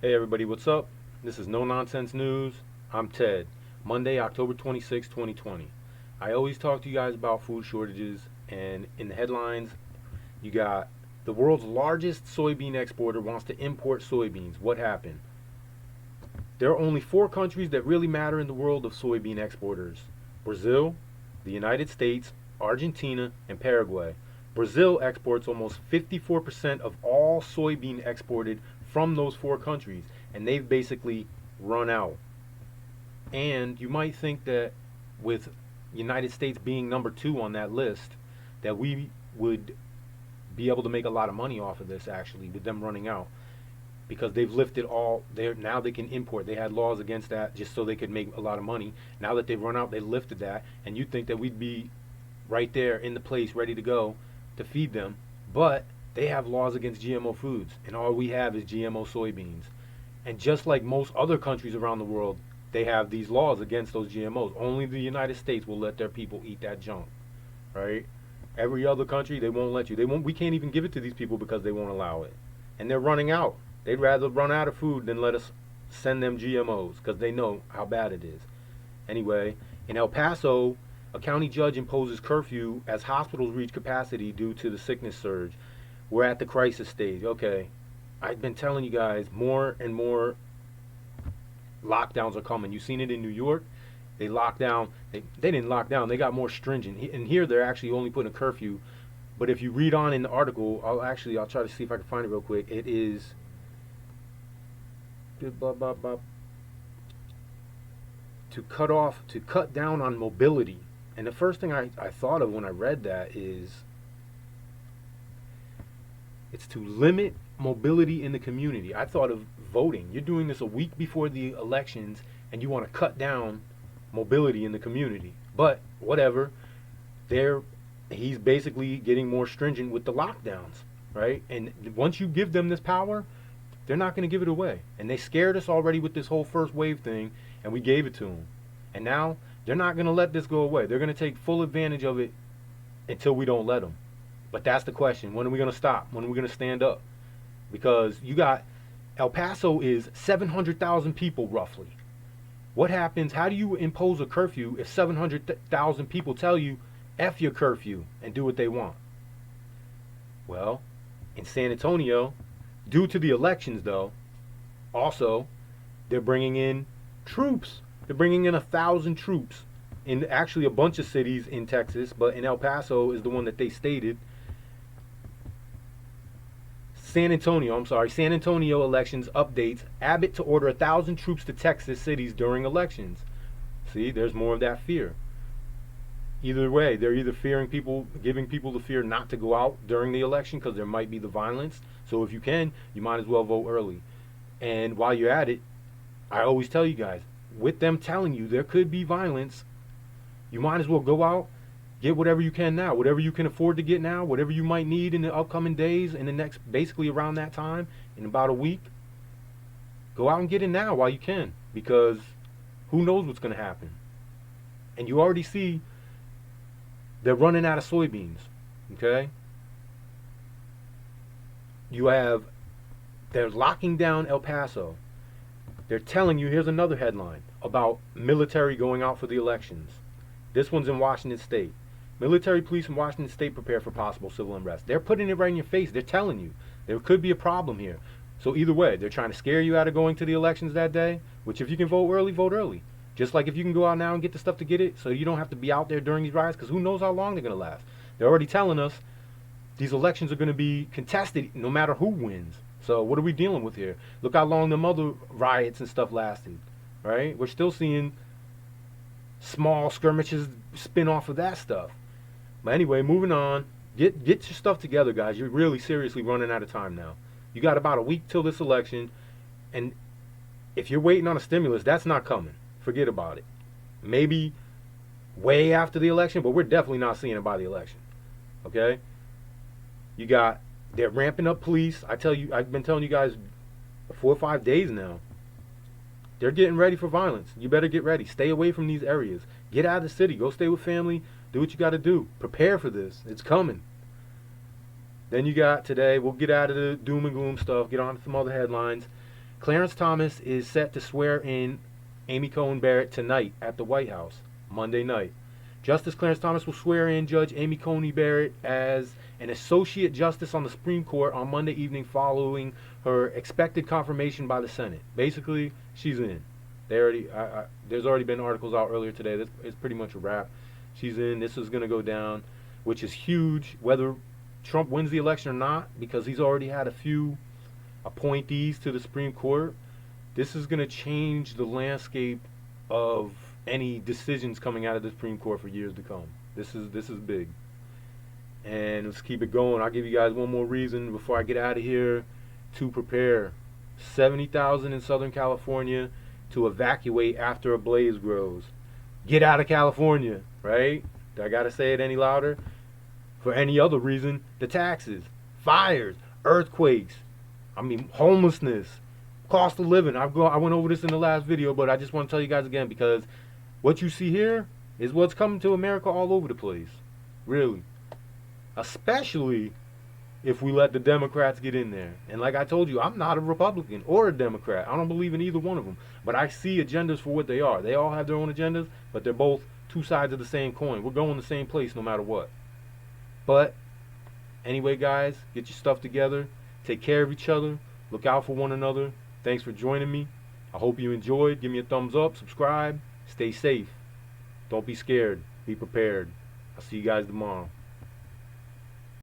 Hey everybody, what's up? This is No Nonsense News. I'm Ted. Monday, October 26, 2020. I always talk to you guys about food shortages, and in the headlines, you got the world's largest soybean exporter wants to import soybeans. What happened? There are only four countries that really matter in the world of soybean exporters: Brazil, the United States, Argentina, and Paraguay. Brazil exports almost 54% of all soybean exported from those four countries, and they've basically run out. And you might think that with United States being number two on that list, that we would be able to make a lot of money off of this actually with them running out because they've lifted all there. Now they can import. They had laws against that just so they could make a lot of money. Now that they've run out, they lifted that, and you'd think that we'd be right there in the place ready to go to feed them. But they have laws against GMO foods, and all we have is GMO soybeans. And just like most other countries around the world, they have these laws against those GMOs. Only the United States will let their people eat that junk, right? Every other country, they won't let you. They won't. We can't even give it to these people because they won't allow it, and they're running out. They'd rather run out of food than let us send them GMOs because they know how bad it is. Anyway, in El Paso, a county judge imposes curfew as hospitals reach capacity due to the sickness surge. We're at the crisis stage. Okay, I've been telling you guys more and more lockdowns are coming. You've seen it in New York. They locked down. They didn't lock down. They got more stringent. And here they're actually only putting a curfew. But if you read on in the article, I'll try to see if I can find it real quick. It is blah, blah, blah, to cut down on mobility. And the first thing I thought of when I read that is it's to limit mobility in the community. I thought of voting. You're doing this a week before the elections and you want to cut down mobility in the community. But whatever. He's basically getting more stringent with the lockdowns, right? And once you give them this power, they're not going to give it away. And they scared us already with this whole first wave thing, and we gave it to them. And now they're not going to let this go away. They're going to take full advantage of it until we don't let them. But that's the question. When are we going to stop? When are we going to stand up? Because you got El Paso is 700,000 people roughly. What happens? How do you impose a curfew if 700,000 people tell you F your curfew and do what they want? Well, in San Antonio, due to the elections though, also, they're bringing in troops. They're bringing in 1,000 troops in actually a bunch of cities in Texas, but in El Paso is the one that they stated. San Antonio elections updates Abbott to order 1,000 troops to Texas cities during elections. See, there's more of that fear. Either way, they're either fearing people, giving people the fear not to go out during the election because there might be the violence. So if you can, you might as well vote early. And while you're at it, I always tell you guys, with them telling you there could be violence, you might as well go out, get whatever you can now, whatever you can afford to get now, whatever you might need in the upcoming days, in the next, basically around that time, in about a week. Go out and get it now while you can, because who knows what's going to happen. And you already see they're running out of soybeans, okay? They're locking down El Paso. They're telling you, here's another headline about military going out for the elections. This one's in Washington State. Military police in Washington State prepare for possible civil unrest. They're putting it right in your face. They're telling you there could be a problem here. So either way, they're trying to scare you out of going to the elections that day, which if you can vote early, vote early. Just like if you can go out now and get the stuff to get it, so you don't have to be out there during these riots, because who knows how long they're going to last. They're already telling us these elections are going to be contested no matter who wins. So what are we dealing with here? Look how long them other riots and stuff lasted, right? We're still seeing small skirmishes spin off of that stuff. But anyway, moving on. Get your stuff together, guys. You're really seriously running out of time now. You got about a week till this election, and if you're waiting on a stimulus, that's not coming. Forget about it. Maybe way after the election, but we're definitely not seeing it by the election. Okay? They're ramping up police. I've been telling you guys 4 or 5 days now. They're getting ready for violence. You better get ready. Stay away from these areas. Get out of the city. Go stay with family. Do what you got to do. Prepare for this. It's coming. Then you got today, we'll get out of the doom and gloom stuff, get on to some other headlines. Clarence Thomas is set to swear in Amy Coney Barrett tonight at the White House, Monday night. Justice Clarence Thomas will swear in Judge Amy Coney Barrett as an Associate Justice on the Supreme Court on Monday evening following her expected confirmation by the Senate. Basically, she's in. There's already been articles out earlier today. It's pretty much a wrap. She's in. This is going to go down, which is huge, whether Trump wins the election or not, because he's already had a few appointees to the Supreme Court. This is going to change the landscape of any decisions coming out of the Supreme Court for years to come. This is big. And let's keep it going. I'll give you guys one more reason before I get out of here to prepare. 70,000 in Southern California to evacuate after a blaze grows. Get out of California, right? Do I got to say it any louder? For any other reason, the taxes, fires, earthquakes, homelessness, cost of living. I went over this in the last video, but I just want to tell you guys again, because what you see here is what's coming to America all over the place. Really. Especially if we let the Democrats get in there. And like I told you, I'm not a Republican or a Democrat. I don't believe in either one of them. But I see agendas for what they are. They all have their own agendas, but they're both two sides of the same coin. We're going the same place no matter what. But anyway, guys, get your stuff together. Take care of each other. Look out for one another. Thanks for joining me. I hope you enjoyed. Give me a thumbs up. Subscribe. Stay safe. Don't be scared. Be prepared. I'll see you guys tomorrow.